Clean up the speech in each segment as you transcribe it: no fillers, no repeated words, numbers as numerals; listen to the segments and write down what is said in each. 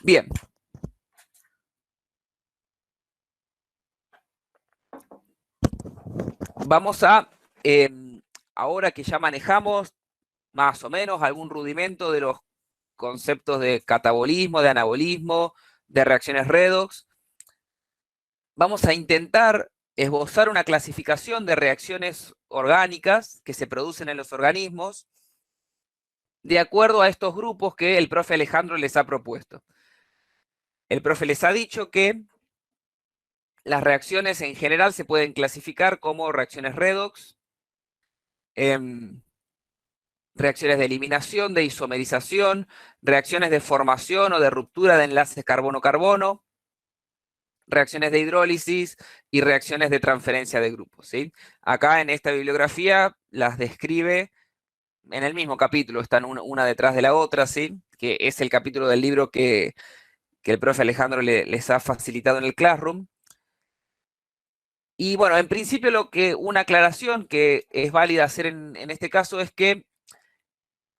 Bien. Vamos a, ahora que ya manejamos más o menos algún rudimento de los conceptos de catabolismo, de anabolismo, de reacciones redox, vamos a intentar esbozar una clasificación de reacciones orgánicas que se producen en los organismos de acuerdo a estos grupos que el profe Alejandro les ha propuesto. El profe les ha dicho que las reacciones en general se pueden clasificar como reacciones redox, reacciones de eliminación, de isomerización, reacciones de formación o de ruptura de enlaces carbono-carbono, reacciones de hidrólisis y reacciones de transferencia de grupos, ¿sí? Acá en esta bibliografía las describe en el mismo capítulo, están una detrás de la otra, ¿sí? Que es el capítulo del libro que el profe Alejandro les ha facilitado en el Classroom. Y bueno, en principio una aclaración que es válida hacer en este caso es que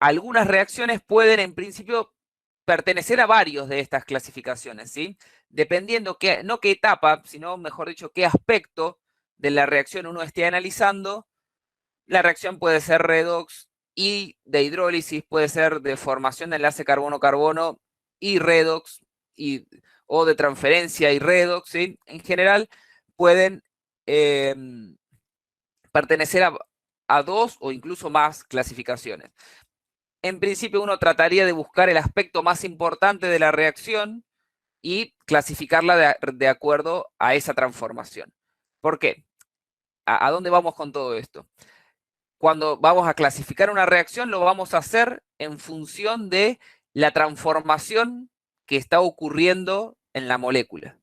algunas reacciones pueden en principio pertenecer a varios de estas clasificaciones, ¿sí? Dependiendo no qué etapa, sino mejor dicho, qué aspecto de la reacción uno esté analizando, la reacción puede ser redox y de hidrólisis, puede ser de formación de enlace carbono-carbono y redox, o de transferencia y redox, ¿sí? En general pueden pertenecer a dos o incluso más clasificaciones. En principio uno trataría de buscar el aspecto más importante de la reacción y clasificarla de acuerdo a esa transformación. ¿Por qué? ¿A dónde vamos con todo esto? Cuando vamos a clasificar una reacción, lo vamos a hacer en función de la transformación que está ocurriendo en la molécula,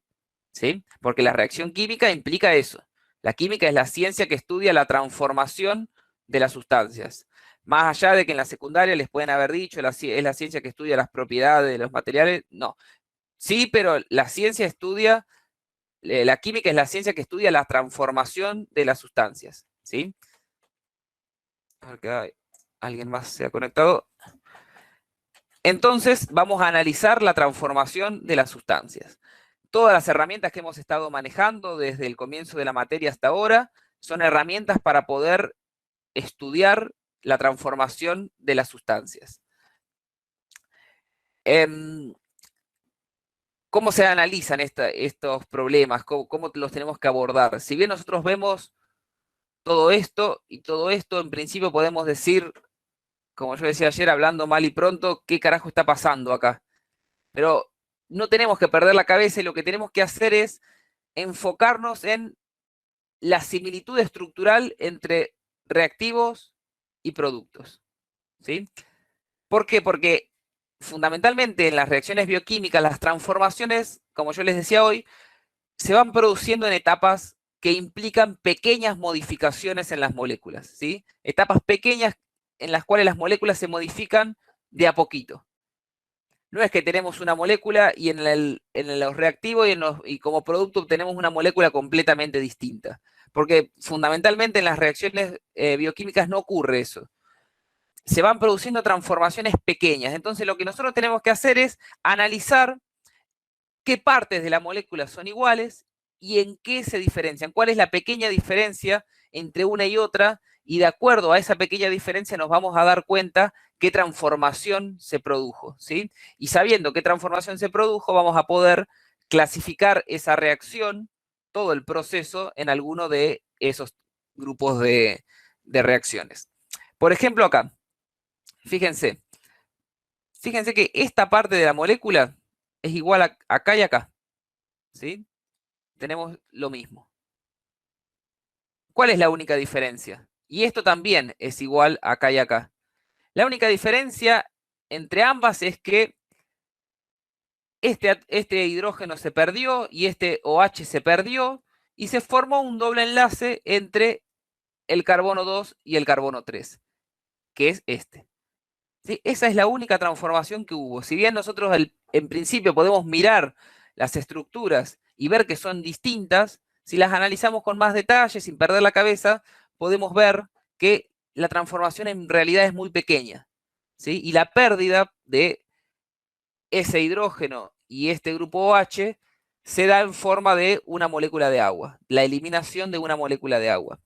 ¿sí? Porque la reacción química implica eso. La química es la ciencia que estudia la transformación de las sustancias. Más allá de que en la secundaria les pueden haber dicho, es la ciencia que estudia las propiedades de los materiales, no. Sí, pero la ciencia estudia, la química es la ciencia que estudia la transformación de las sustancias, ¿sí? A ver que alguien más se ha conectado. Entonces, vamos a analizar la transformación de las sustancias. Todas las herramientas que hemos estado manejando desde el comienzo de la materia hasta ahora son herramientas para poder estudiar la transformación de las sustancias. ¿Cómo se analizan estos problemas? ¿Cómo los tenemos que abordar? Si bien nosotros vemos todo esto y todo esto, en principio podemos decir, como yo decía ayer, hablando mal y pronto, ¿qué carajo está pasando acá? Pero no tenemos que perder la cabeza y lo que tenemos que hacer es enfocarnos en la similitud estructural entre reactivos y productos, ¿sí? ¿Por qué? Porque fundamentalmente en las reacciones bioquímicas, las transformaciones, como yo les decía hoy, se van produciendo en etapas que implican pequeñas modificaciones en las moléculas, ¿sí? Etapas pequeñas en las cuales las moléculas se modifican de a poquito. No es que tenemos una molécula y en los reactivos y como producto obtenemos una molécula completamente distinta. Porque fundamentalmente en las reacciones bioquímicas no ocurre eso. Se van produciendo transformaciones pequeñas. Entonces lo que nosotros tenemos que hacer es analizar qué partes de la molécula son iguales y en qué se diferencian. ¿Cuál es la pequeña diferencia entre una y otra? Y de acuerdo a esa pequeña diferencia nos vamos a dar cuenta qué transformación se produjo, ¿sí? Y sabiendo qué transformación se produjo, vamos a poder clasificar esa reacción, todo el proceso, en alguno de esos grupos de reacciones. Por ejemplo, acá, fíjense que esta parte de la molécula es igual a acá y acá, ¿sí? Tenemos lo mismo. ¿Cuál es la única diferencia? Y esto también es igual acá y acá. La única diferencia entre ambas es que este hidrógeno se perdió y este OH se perdió y se formó un doble enlace entre el carbono 2 y el carbono 3, que es este. ¿Sí? Esa es la única transformación que hubo. Si bien nosotros en principio podemos mirar las estructuras y ver que son distintas, si las analizamos con más detalle, sin perder la cabeza, podemos ver que la transformación en realidad es muy pequeña, ¿sí? Y la pérdida de ese hidrógeno y este grupo OH se da en forma de una molécula de agua, la eliminación de una molécula de agua.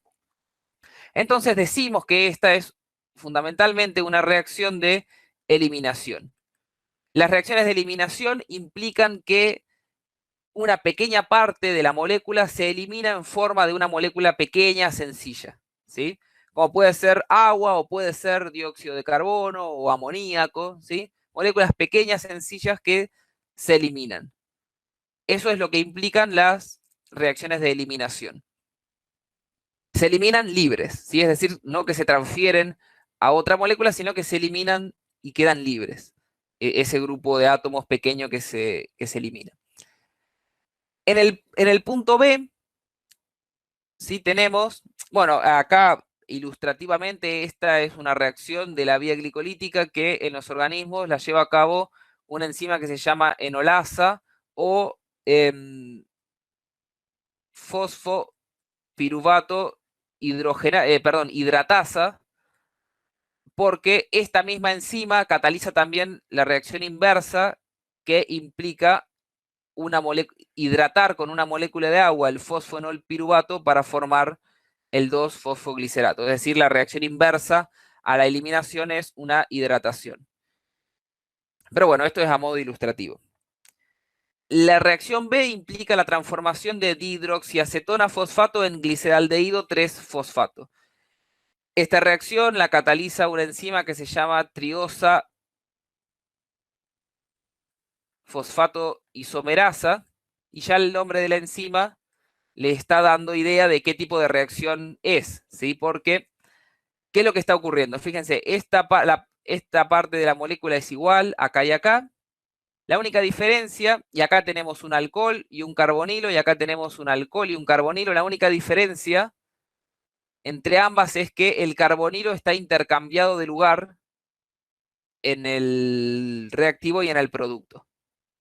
Entonces decimos que esta es fundamentalmente una reacción de eliminación. Las reacciones de eliminación implican que una pequeña parte de la molécula se elimina en forma de una molécula pequeña, sencilla, ¿sí? Como puede ser agua o puede ser dióxido de carbono o amoníaco, ¿sí? Moléculas pequeñas, sencillas que se eliminan. Eso es lo que implican las reacciones de eliminación. Se eliminan libres, ¿sí? Es decir, no que se transfieren a otra molécula, sino que se eliminan y quedan libres. Ese grupo de átomos pequeño que se elimina. En el punto B, sí tenemos, bueno, acá ilustrativamente esta es una reacción de la vía glicolítica que en los organismos la lleva a cabo una enzima que se llama enolasa o fosfopiruvato hidratasa, porque esta misma enzima cataliza también la reacción inversa que implica hidratar con una molécula de agua el fosfonolpiruvato para formar el 2-fosfoglicerato. Es decir, la reacción inversa a la eliminación es una hidratación. Pero bueno, esto es a modo ilustrativo. La reacción B implica la transformación de dihidroxiacetona fosfato en gliceraldehído 3-fosfato. Esta reacción la cataliza una enzima que se llama triosa fosfato isomerasa, y ya el nombre de la enzima le está dando idea de qué tipo de reacción es, ¿sí? Porque, ¿qué es lo que está ocurriendo? Fíjense, esta parte de la molécula es igual acá y acá. La única diferencia, y acá tenemos un alcohol y un carbonilo, y acá tenemos un alcohol y un carbonilo, la única diferencia entre ambas es que el carbonilo está intercambiado de lugar en el reactivo y en el producto,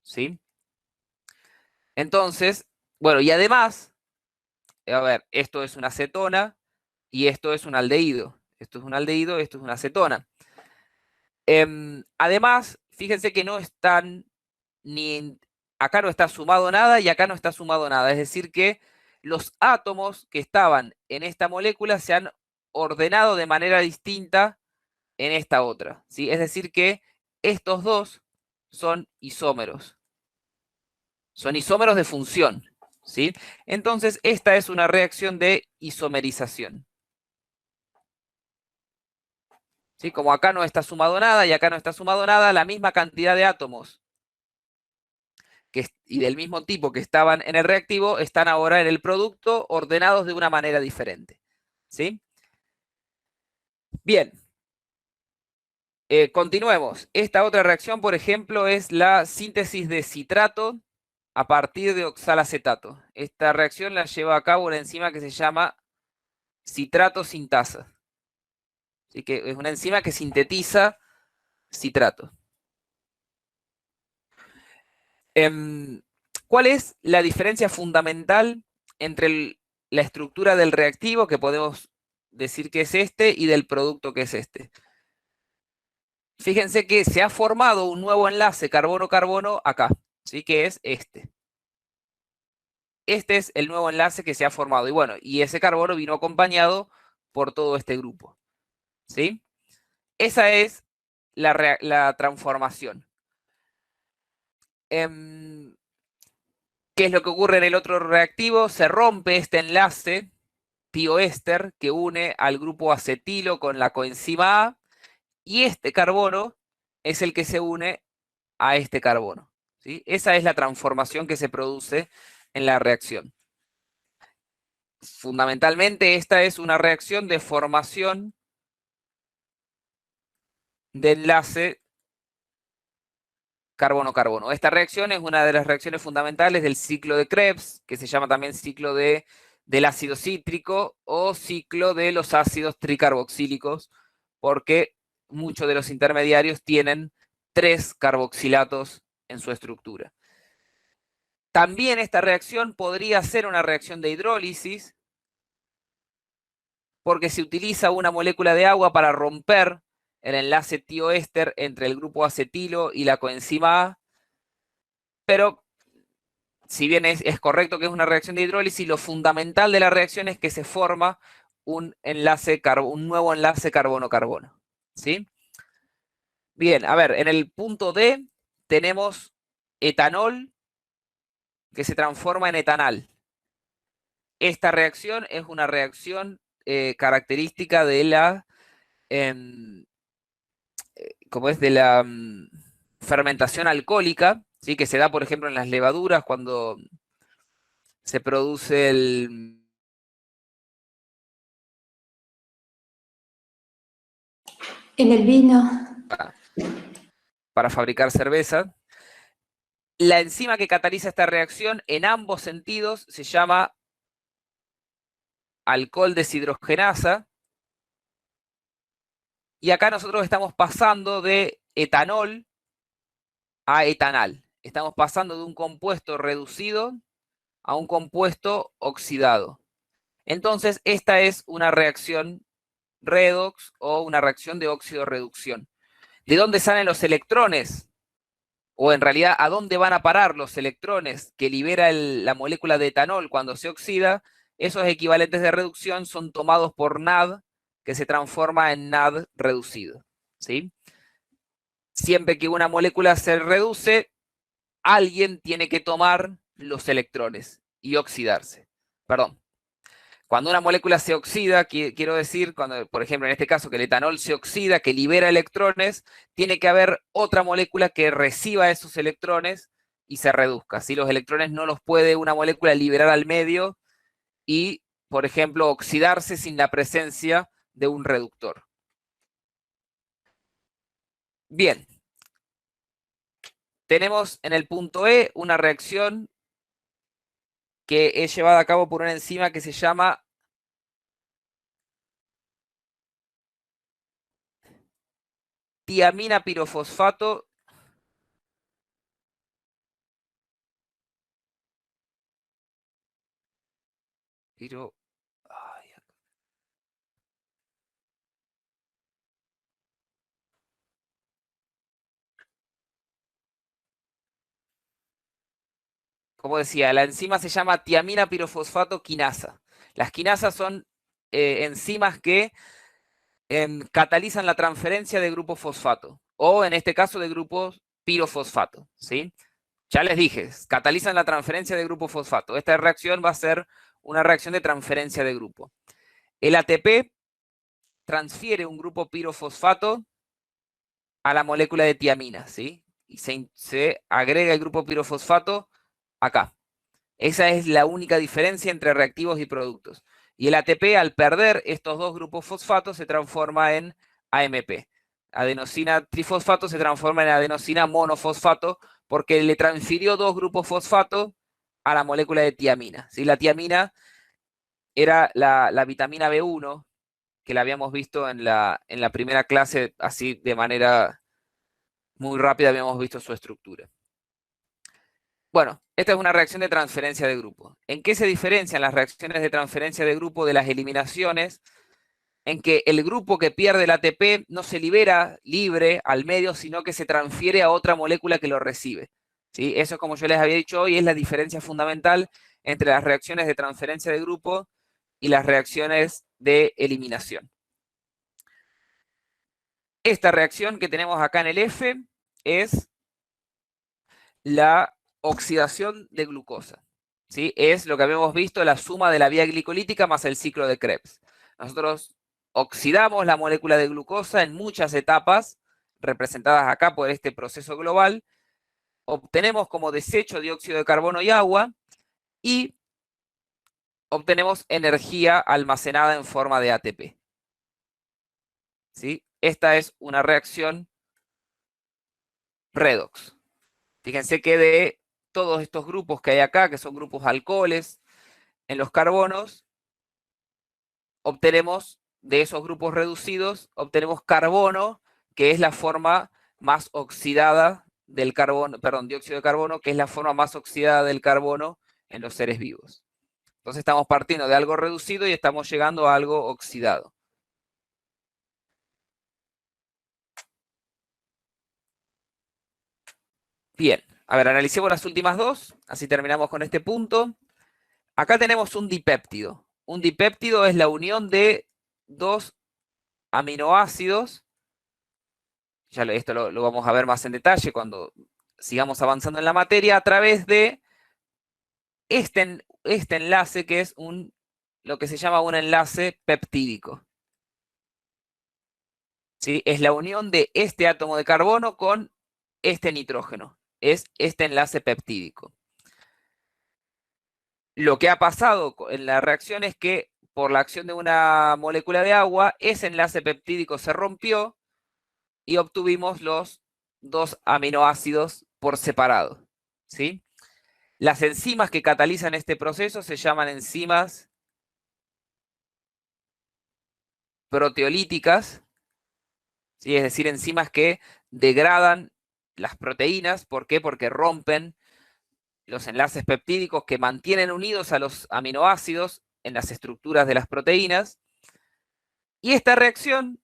¿sí? Entonces, bueno, y además, a ver, esto es una acetona y esto es un aldehído. Esto es un aldehído, esto es una acetona. Además, fíjense que no están acá no está sumado nada y acá no está sumado nada. Es decir que los átomos que estaban en esta molécula se han ordenado de manera distinta en esta otra, ¿sí? Es decir que estos dos son isómeros. Son isómeros de función, ¿sí? Entonces, esta es una reacción de isomerización. ¿Sí? Como acá no está sumado nada y acá no está sumado nada, la misma cantidad de átomos y del mismo tipo que estaban en el reactivo están ahora en el producto ordenados de una manera diferente. ¿Sí? Bien. Continuemos. Esta otra reacción, por ejemplo, es la síntesis de citrato a partir de oxalacetato. Esta reacción la lleva a cabo una enzima que se llama citrato sintasa. Así que es una enzima que sintetiza citrato. ¿Cuál es la diferencia fundamental entre la estructura del reactivo, que podemos decir que es este, y del producto, que es este? Fíjense que se ha formado un nuevo enlace carbono-carbono acá, ¿sí? Que es este. Este es el nuevo enlace que se ha formado. Y bueno, y ese carbono vino acompañado por todo este grupo, ¿sí? Esa es la transformación. ¿Qué es lo que ocurre en el otro reactivo? Se rompe este enlace tioéster que une al grupo acetilo con la coenzima A, y este carbono es el que se une a este carbono, ¿sí? Esa es la transformación que se produce en la reacción. Fundamentalmente, esta es una reacción de formación de enlace carbono-carbono. Esta reacción es una de las reacciones fundamentales del ciclo de Krebs, que se llama también ciclo del ácido cítrico o ciclo de los ácidos tricarboxílicos, porque muchos de los intermediarios tienen 3 carboxilatos en su estructura. También esta reacción podría ser una reacción de hidrólisis, porque se utiliza una molécula de agua para romper el enlace tioéster entre el grupo acetilo y la coenzima A, pero si bien es correcto que es una reacción de hidrólisis, lo fundamental de la reacción es que se forma un nuevo enlace carbono-carbono. ¿Sí? Bien, a ver, en el punto D tenemos etanol que se transforma en etanal. Esta reacción es una reacción característica de la, como es de la fermentación alcohólica, ¿sí? Que se da, por ejemplo, en las levaduras cuando se produce en el vino. para fabricar cerveza. La enzima que cataliza esta reacción en ambos sentidos se llama alcohol deshidrogenasa. Y acá nosotros estamos pasando de etanol a etanal. Estamos pasando de un compuesto reducido a un compuesto oxidado. Entonces, esta es una reacción redox o una reacción de óxido-reducción. ¿De dónde salen los electrones? O en realidad, ¿a dónde van a parar los electrones que libera la molécula de etanol cuando se oxida? Esos equivalentes de reducción son tomados por NAD, que se transforma en NAD reducido. ¿Sí? Siempre que una molécula se reduce, alguien tiene que tomar los electrones y oxidarse. Perdón. Cuando una molécula se oxida, quiero decir, cuando, por ejemplo, en este caso, que el etanol se oxida, que libera electrones, tiene que haber otra molécula que reciba esos electrones y se reduzca. Si los electrones no los puede una molécula liberar al medio y, por ejemplo, oxidarse sin la presencia de un reductor. Bien. Tenemos en el punto E una reacción que es llevada a cabo por una enzima que se llama tiamina pirofosfato piro, ay, como decía, la enzima se llama tiamina pirofosfato quinasa. Las quinasas son enzimas que catalizan la transferencia de grupo fosfato, o en este caso de grupo pirofosfato, ¿sí? Ya les dije, catalizan la transferencia de grupo fosfato. Esta reacción va a ser una reacción de transferencia de grupo. El ATP transfiere un grupo pirofosfato a la molécula de tiamina, ¿sí? Y se agrega el grupo pirofosfato acá. Esa es la única diferencia entre reactivos y productos. Y el ATP, al perder estos dos grupos fosfatos, se transforma en AMP. Adenosina trifosfato se transforma en adenosina monofosfato porque le transfirió dos grupos fosfato a la molécula de tiamina. ¿Sí? La tiamina era la vitamina B1, que la habíamos visto en la primera clase, así de manera muy rápida habíamos visto su estructura. Bueno, esta es una reacción de transferencia de grupo. ¿En qué se diferencian las reacciones de transferencia de grupo de las eliminaciones? En que el grupo que pierde el ATP no se libera libre al medio, sino que se transfiere a otra molécula que lo recibe. ¿Sí? Eso, como yo les había dicho hoy, es la diferencia fundamental entre las reacciones de transferencia de grupo y las reacciones de eliminación. Esta reacción que tenemos acá en el F es la oxidación de glucosa. ¿Sí? Es lo que habíamos visto, la suma de la vía glicolítica más el ciclo de Krebs. Nosotros oxidamos la molécula de glucosa en muchas etapas, representadas acá por este proceso global, obtenemos como desecho dióxido de carbono y agua, y obtenemos energía almacenada en forma de ATP. ¿Sí? Esta es una reacción redox. Fíjense que de todos estos grupos que hay acá, que son grupos alcoholes, en los carbonos, obtenemos de esos grupos reducidos, obtenemos carbono, que es la forma más oxidada del carbono, perdón, dióxido de carbono, que es la forma más oxidada del carbono en los seres vivos. Entonces estamos partiendo de algo reducido y estamos llegando a algo oxidado. Bien, A ver, analicemos las últimas dos, así terminamos con este punto. Acá tenemos un dipéptido. Un dipéptido es la unión de dos aminoácidos. Esto lo vamos a ver más en detalle cuando sigamos avanzando en la materia, a través de este enlace que es lo que se llama un enlace peptídico. ¿Sí? Es la unión de este átomo de carbono con este nitrógeno. Es este enlace peptídico. Lo que ha pasado en la reacción es que por la acción de una molécula de agua, ese enlace peptídico se rompió y obtuvimos los dos aminoácidos por separado. ¿Sí? Las enzimas que catalizan este proceso se llaman enzimas proteolíticas, ¿sí? Es decir, enzimas que degradan las proteínas. ¿Por qué? Porque rompen los enlaces peptídicos que mantienen unidos a los aminoácidos en las estructuras de las proteínas. Y esta reacción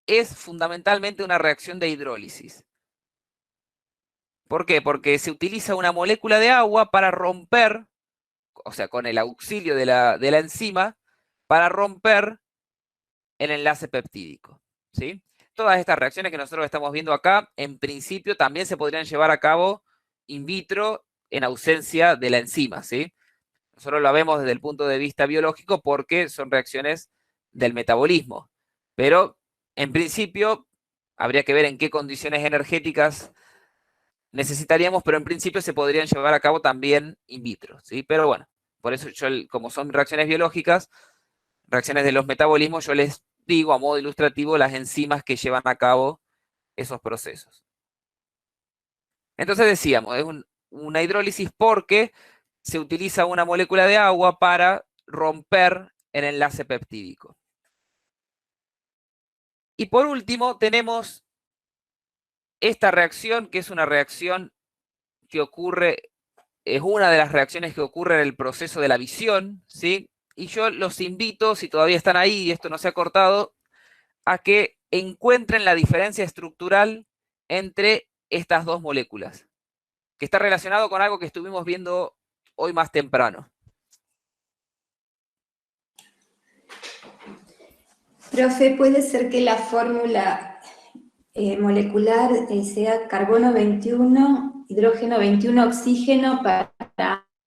es fundamentalmente una reacción de hidrólisis. ¿Por qué? Porque se utiliza una molécula de agua para romper, o sea, con el auxilio de la enzima, para romper el enlace peptídico. ¿Sí? Todas estas reacciones que nosotros estamos viendo acá, en principio también se podrían llevar a cabo in vitro en ausencia de la enzima. ¿Sí? Nosotros lo vemos desde el punto de vista biológico porque son reacciones del metabolismo. Pero en principio habría que ver en qué condiciones energéticas necesitaríamos, pero en principio se podrían llevar a cabo también in vitro. ¿Sí? Pero bueno, por eso como son reacciones biológicas, reacciones de los metabolismos, yo les digo a modo ilustrativo las enzimas que llevan a cabo esos procesos. Entonces decíamos, es una hidrólisis porque se utiliza una molécula de agua para romper el enlace peptídico. Y por último tenemos esta reacción, que es una reacción que ocurre, es una de las reacciones que ocurre en el proceso de la visión, ¿sí? Y yo los invito, si todavía están ahí y esto no se ha cortado, a que encuentren la diferencia estructural entre estas dos moléculas, que está relacionado con algo que estuvimos viendo hoy más temprano. Profe, ¿puede ser que la fórmula molecular sea carbono 21, hidrógeno 21, oxígeno para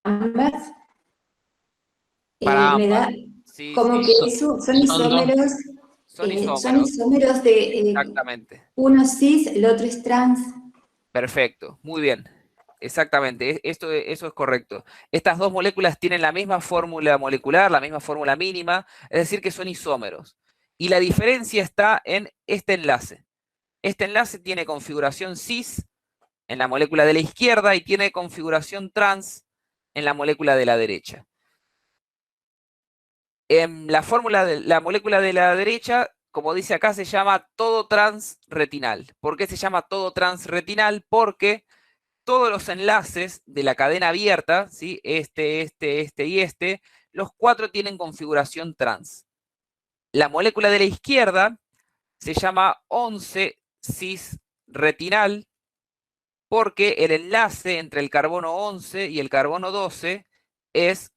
ambas? Para Me ambas. da Sí, como sí. que eso son isómeros, Son son isómeros. isómeros de Exactamente. uno cis, el otro es trans. Perfecto. Muy bien. Exactamente. Eso es correcto. Estas dos moléculas tienen la misma fórmula molecular, la misma fórmula mínima, es decir, que son isómeros. Y la diferencia está en este enlace. Este enlace tiene configuración cis en la molécula de la izquierda y tiene configuración trans en la molécula de la derecha. En la molécula de la derecha, como dice acá, se llama todo transretinal. ¿Por qué se llama todo transretinal? Porque todos los enlaces de la cadena abierta, ¿sí? Este y este, los cuatro tienen configuración trans. La molécula de la izquierda se llama 11 cis retinal porque el enlace entre el carbono 11 y el carbono 12 es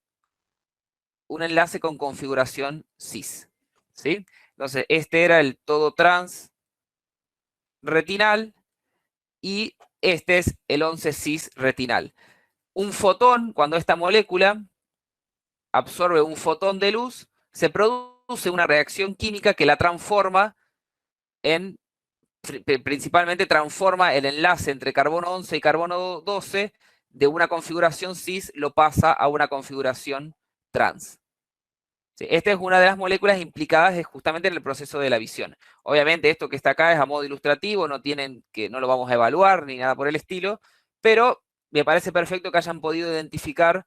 un enlace con configuración cis. ¿Sí? Entonces, este era el todo trans retinal y este es el 11 cis retinal. Un fotón, cuando esta molécula absorbe un fotón de luz, se produce una reacción química que la transforma principalmente transforma el enlace entre carbono 11 y carbono 12 de una configuración cis, lo pasa a una configuración trans. ¿Sí? Esta es una de las moléculas implicadas justamente en el proceso de la visión. Obviamente esto que está acá es a modo ilustrativo, no lo vamos a evaluar ni nada por el estilo, pero me parece perfecto que hayan podido identificar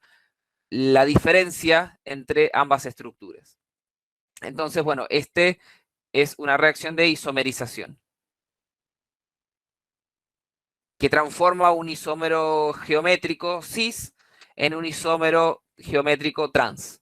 la diferencia entre ambas estructuras. Entonces, bueno, este es una reacción de isomerización que transforma un isómero geométrico cis en un isómero geométrico trans.